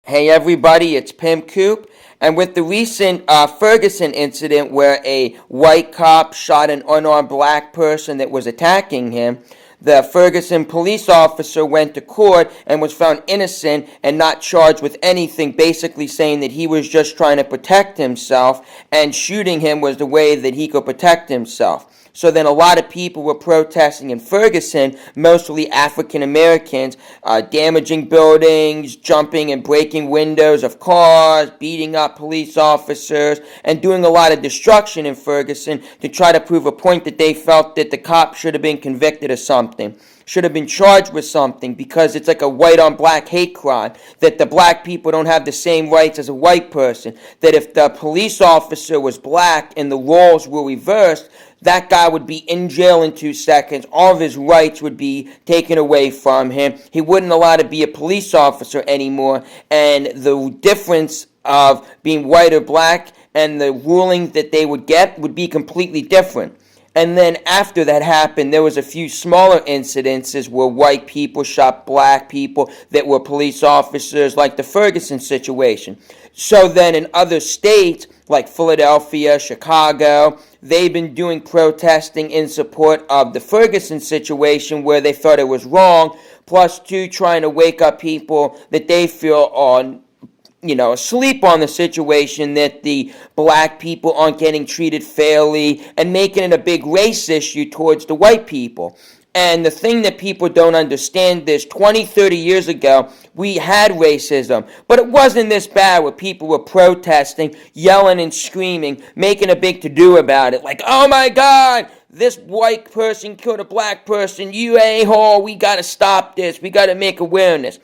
Hey everybody, it's Pim Coop, and with the recent Ferguson incident where a white cop shot an unarmed black person that was attacking him, the Ferguson police officer went to court and was found innocent and not charged with anything, basically saying that he was just trying to protect himself, and shooting him was the way that he could protect himself. So then a lot of people were protesting in Ferguson, mostly African Americans, damaging buildings, jumping and breaking windows of cars, beating up police officers, and doing a lot of destruction in Ferguson to try to prove a point that they felt that the cop should have been convicted of something, should have been charged with something, because it's like a white on black hate crime, that the black people don't have the same rights as a white person, that if the police officer was black and the roles were reversed, that guy would be in jail in 2 seconds. All of his rights would be taken away from him. He wouldn't allow to be a police officer anymore. And the difference of being white or black and the ruling that they would get would be completely different. And then after that happened, there was a few smaller incidences where white people shot black people that were police officers, like the Ferguson situation. So then in other states, like Philadelphia, Chicago, they've been doing protesting in support of the Ferguson situation where they thought it was wrong, plus trying to wake up people that they feel are asleep on the situation, that the black people aren't getting treated fairly, and making it a big race issue towards the white people. And the thing that people don't understand is 20, 30 years ago, we had racism, but it wasn't this bad where people were protesting, yelling and screaming, making a big to-do about it. Like, oh my God, this white person killed a black person, you a-hole, we gotta stop this, we gotta make awareness.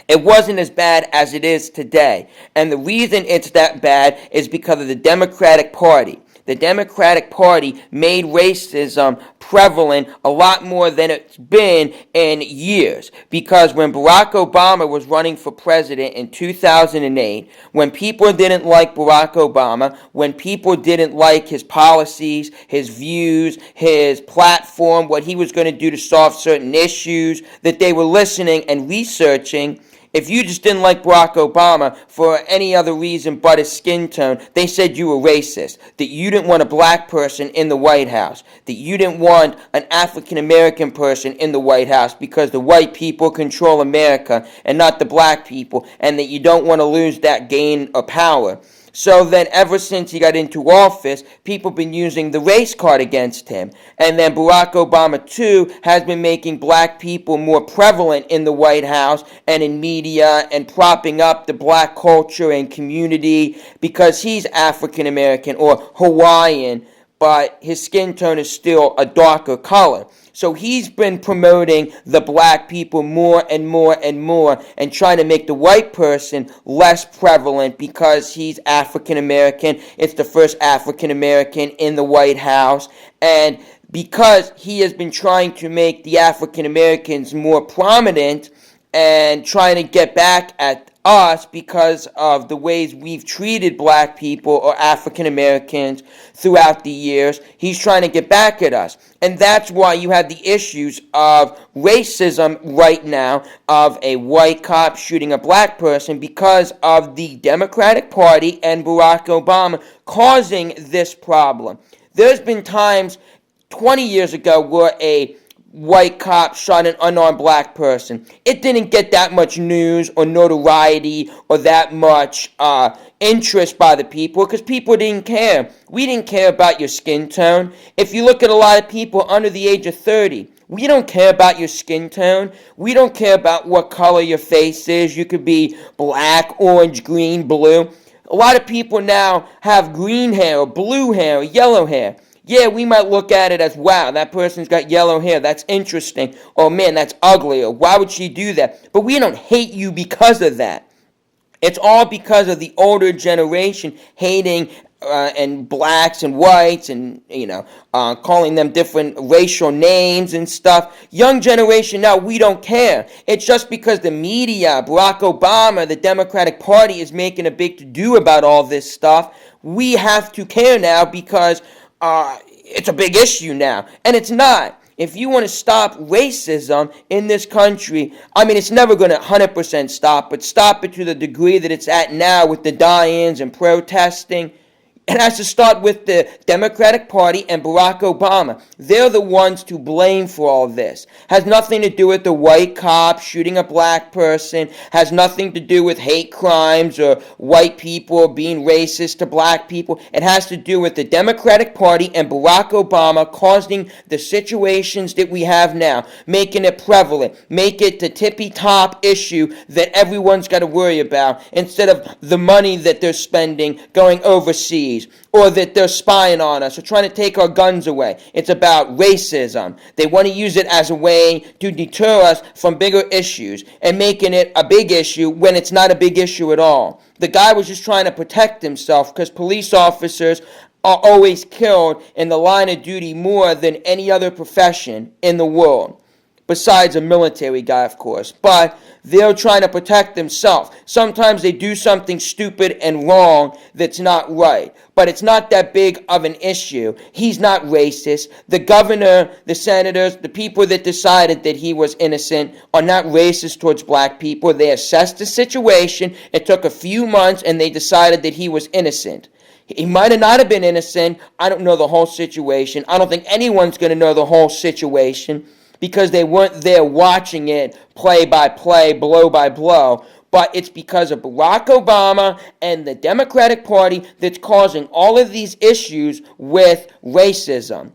It wasn't as bad as it is today. And the reason it's that bad is because of the Democratic Party. The Democratic Party made racism prevalent a lot more than it's been in years. Because when Barack Obama was running for president in 2008, when people didn't like Barack Obama, when people didn't like his policies, his views, his platform, what he was going to do to solve certain issues, that they were listening and researching. If you just didn't like Barack Obama for any other reason but his skin tone, they said you were racist, that you didn't want a black person in the White House, that you didn't want an African American person in the White House because the white people control America and not the black people, and that you don't want to lose that gain of power. So then ever since he got into office, people have been using the race card against him. And then Barack Obama, too, has been making black people more prevalent in the White House and in media and propping up the black culture and community because he's African American or Hawaiian, but his skin tone is still a darker color. So he's been promoting the black people more and more and more and trying to make the white person less prevalent because he's African American. It's the first African American in the White House. And because he has been trying to make the African Americans more prominent and trying to get back at us because of the ways we've treated black people or African Americans throughout the years, he's trying to get back at us. And that's why you have the issues of racism right now, of a white cop shooting a black person, because of the Democratic Party and Barack Obama causing this problem. There's been times 20 years ago where a white cop shot an unarmed black person. It didn't get that much news or notoriety or that much interest by the people because people didn't care. We didn't care about your skin tone. If you look at a lot of people under the age of 30, we don't care about your skin tone. We don't care about what color your face is. You could be black, orange, green, blue. A lot of people now have green hair or blue hair or yellow hair. Yeah, we might look at it as, wow, that person's got yellow hair, that's interesting, or man, that's ugly, or why would she do that? But we don't hate you because of that. It's all because of the older generation hating and blacks and whites and, calling them different racial names and stuff. Young generation now, we don't care. It's just because the media, Barack Obama, the Democratic Party is making a big to-do about all this stuff. We have to care now because it's a big issue now. And it's not. if you want to stop racism in this country, I mean, it's never going to 100% stop, but stop it to the degree that it's at now with the die-ins and protesting. It has to start with the Democratic Party and Barack Obama. They're the ones to blame for all this. Has nothing to do with the white cop shooting a black person. Has nothing to do with hate crimes or white people being racist to black people. It has to do with the Democratic Party and Barack Obama causing the situations that we have now, making it prevalent, make it the tippy-top issue that everyone's got to worry about, instead of the money that they're spending going overseas, or that they're spying on us or trying to take our guns away. It's about racism. They want to use it as a way to deter us from bigger issues and making it a big issue when it's not a big issue at all. The guy was just trying to protect himself because police officers are always killed in the line of duty more than any other profession in the world. Besides a military guy, of course. But they're trying to protect themselves. Sometimes they do something stupid and wrong that's not right. But it's not that big of an issue. He's not racist. The governor, the senators, the people that decided that he was innocent are not racist towards black people. They assessed the situation. It took a few months and they decided that he was innocent. He might have not have been innocent. I don't know the whole situation. I don't think anyone's going to know the whole situation, because they weren't there watching it play by play, blow by blow. But it's because of Barack Obama and the Democratic Party that's causing all of these issues with racism.